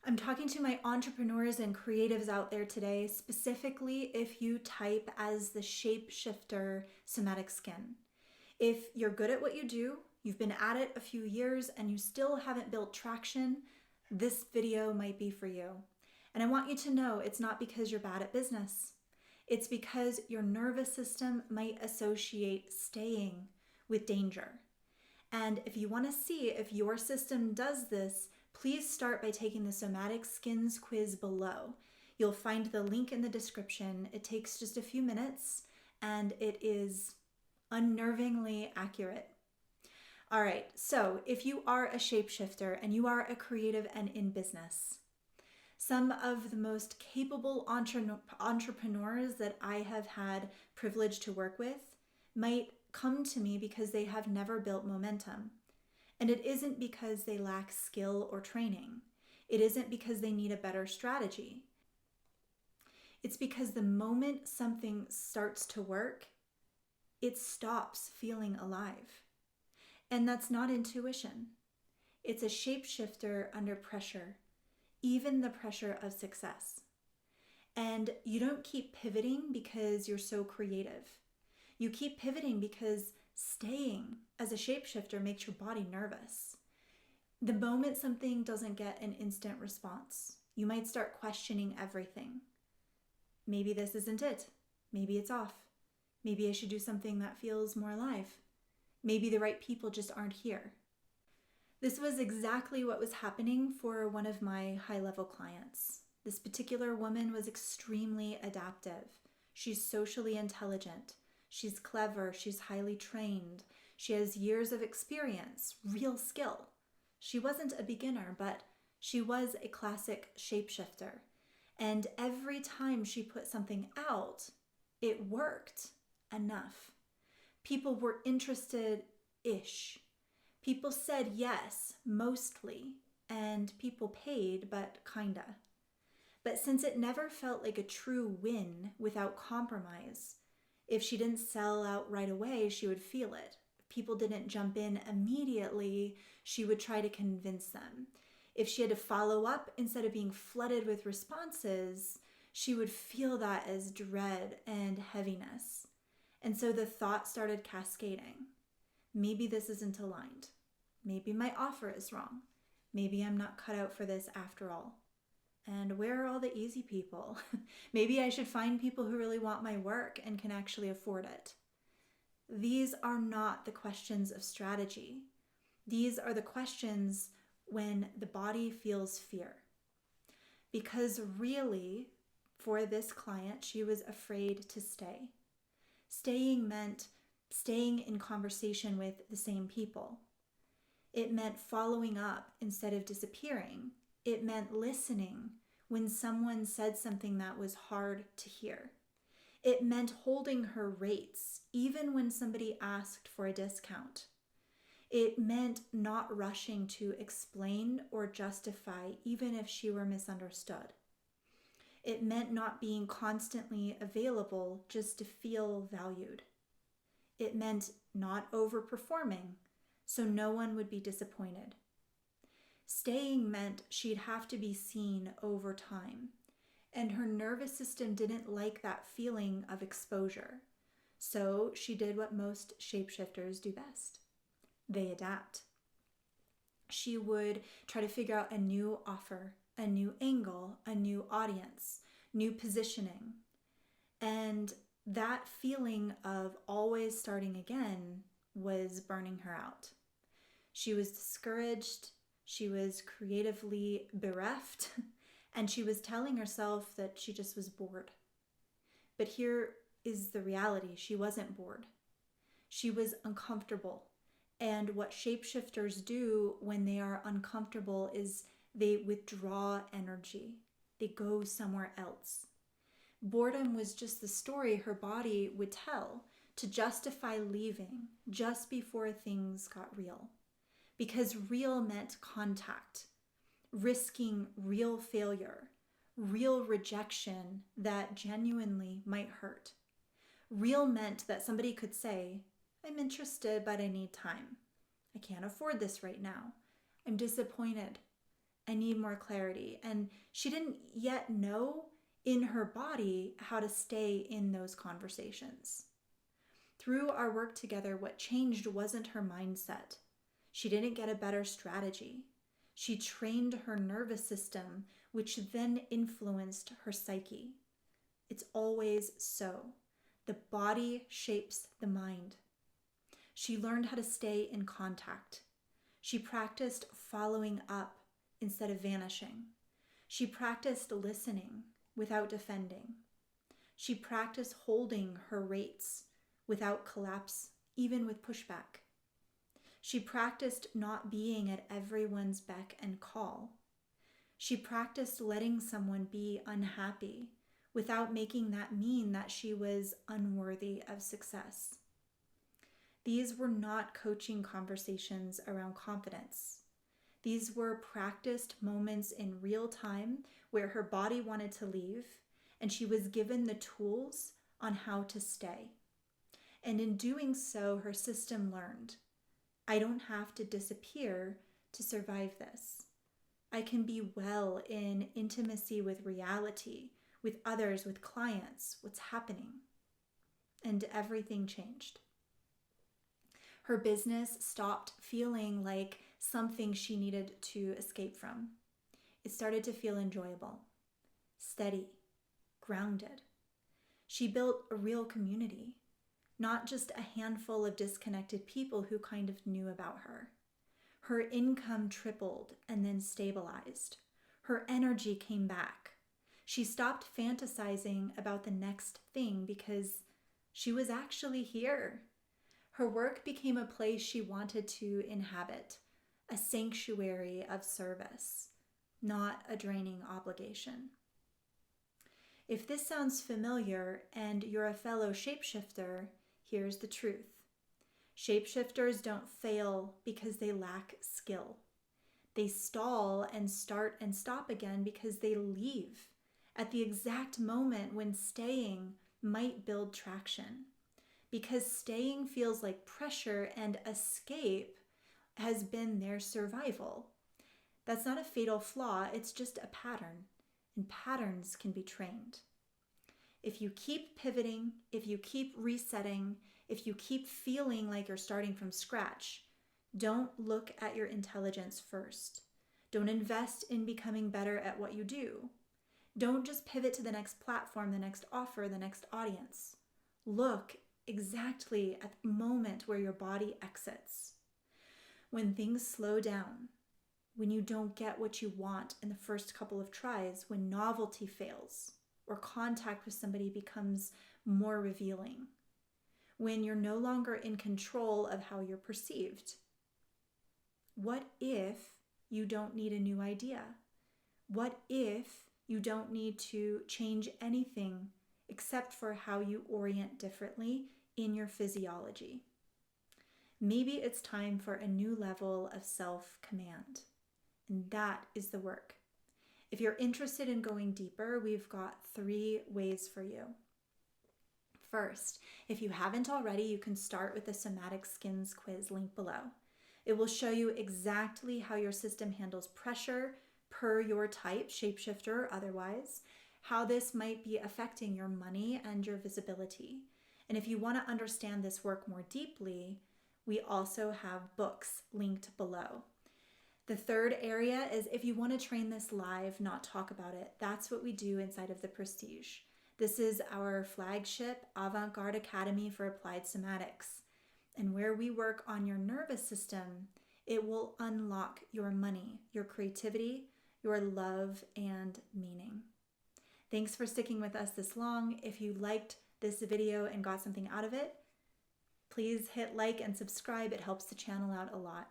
I'm talking to my entrepreneurs and creatives out there today, specifically if you type as the Shapeshifter Somatic Skin. If you're good at what you do, you've been at it a few years, and you still haven't built traction, this video might be for you. And I want you to know it's not because you're bad at business. It's because your nervous system might associate staying with danger. And if you want to see if your system does this, please start by taking the Somatic Skins quiz below. You'll find the link in the description. It takes just a few minutes and it is unnervingly accurate. All right, so if you are a shapeshifter and you are a creative and in business, some of the most capable entrepreneurs that I have had privilege to work with might come to me because they have never built momentum. And it isn't because they lack skill or training. It isn't because they need a better strategy. It's because the moment something starts to work, it stops feeling alive. And that's not intuition. It's a shapeshifter under pressure, even the pressure of success. And you don't keep pivoting because you're so creative. You keep pivoting because staying as a shapeshifter makes your body nervous. The moment something doesn't get an instant response, you might start questioning everything. Maybe this isn't it. Maybe it's off. Maybe I should do something that feels more alive. Maybe the right people just aren't here. This was exactly what was happening for one of my high-level clients. This particular woman was extremely adaptive. She's socially intelligent. She's clever, she's highly trained, she has years of experience, real skill. She wasn't a beginner, but she was a classic shapeshifter. And every time she put something out, it worked enough. People were interested-ish. People said yes, mostly, and people paid, but kinda. But since it never felt like a true win without compromise, if she didn't sell out right away, she would feel it. If people didn't jump in immediately, she would try to convince them. If she had to follow up instead of being flooded with responses, she would feel that as dread and heaviness. And so the thought started cascading. Maybe this isn't aligned. Maybe my offer is wrong. Maybe I'm not cut out for this after all. And where are all the easy people? Maybe I should find people who really want my work and can actually afford it. These are not the questions of strategy. These are the questions when the body feels fear. Because really, for this client, she was afraid to stay. Staying meant staying in conversation with the same people. It meant following up instead of disappearing. It meant listening when someone said something that was hard to hear. It meant holding her rates, even when somebody asked for a discount. It meant not rushing to explain or justify, even if she were misunderstood. It meant not being constantly available just to feel valued. It meant not overperforming, so no one would be disappointed. Staying meant she'd have to be seen over time, and her nervous system didn't like that feeling of exposure. So she did what most shapeshifters do best. They adapt. She would try to figure out a new offer, a new angle, a new audience, new positioning. And that feeling of always starting again was burning her out. She was discouraged. She was creatively bereft, and she was telling herself that she just was bored. But here is the reality. She wasn't bored. She was uncomfortable. And what shapeshifters do when they are uncomfortable is they withdraw energy. They go somewhere else. Boredom was just the story her body would tell to justify leaving just before things got real. Because real meant contact, risking real failure, real rejection that genuinely might hurt. Real meant that somebody could say, I'm interested, but I need time. I can't afford this right now. I'm disappointed. I need more clarity. And she didn't yet know in her body how to stay in those conversations. Through our work together, what changed wasn't her mindset. She didn't get a better strategy. She trained her nervous system, which then influenced her psyche. It's always so. The body shapes the mind. She learned how to stay in contact. She practiced following up instead of vanishing. She practiced listening without defending. She practiced holding her rates without collapse, even with pushback. She practiced not being at everyone's beck and call. She practiced letting someone be unhappy without making that mean that she was unworthy of success. These were not coaching conversations around confidence. These were practiced moments in real time where her body wanted to leave and she was given the tools on how to stay. And in doing so, her system learned, I don't have to disappear to survive this. I can be well in intimacy with reality, with others, with clients, what's happening. And everything changed. Her business stopped feeling like something she needed to escape from. It started to feel enjoyable, steady, grounded. She built a real community, not just a handful of disconnected people who kind of knew about her. Her income tripled and then stabilized. Her energy came back. She stopped fantasizing about the next thing because she was actually here. Her work became a place she wanted to inhabit, a sanctuary of service, not a draining obligation. If this sounds familiar and you're a fellow shapeshifter, here's the truth. Shapeshifters don't fail because they lack skill. They stall and start and stop again because they leave at the exact moment when staying might build traction. Because staying feels like pressure and escape has been their survival. That's not a fatal flaw, it's just a pattern, and patterns can be trained. If you keep pivoting, if you keep resetting, if you keep feeling like you're starting from scratch, don't look at your intelligence first. Don't invest in becoming better at what you do. Don't just pivot to the next platform, the next offer, the next audience. Look exactly at the moment where your body exits. When things slow down, when you don't get what you want in the first couple of tries, when novelty fails, or contact with somebody becomes more revealing, when you're no longer in control of how you're perceived. What if you don't need a new idea? What if you don't need to change anything except for how you orient differently in your physiology? Maybe it's time for a new level of self-command, and that is the work. If you're interested in going deeper, we've got 3 ways for you. First, if you haven't already, you can start with the Somatic Skins quiz link below. It will show you exactly how your system handles pressure per your type, shapeshifter or otherwise, how this might be affecting your money and your visibility. And if you want to understand this work more deeply, we also have books linked below. The third area is if you want to train this live, not talk about it. That's what we do inside of the Prestige. This is our flagship avant-garde academy for applied somatics. And where we work on your nervous system, it will unlock your money, your creativity, your love, and meaning. Thanks for sticking with us this long. If you liked this video and got something out of it, please hit like and subscribe. It helps the channel out a lot.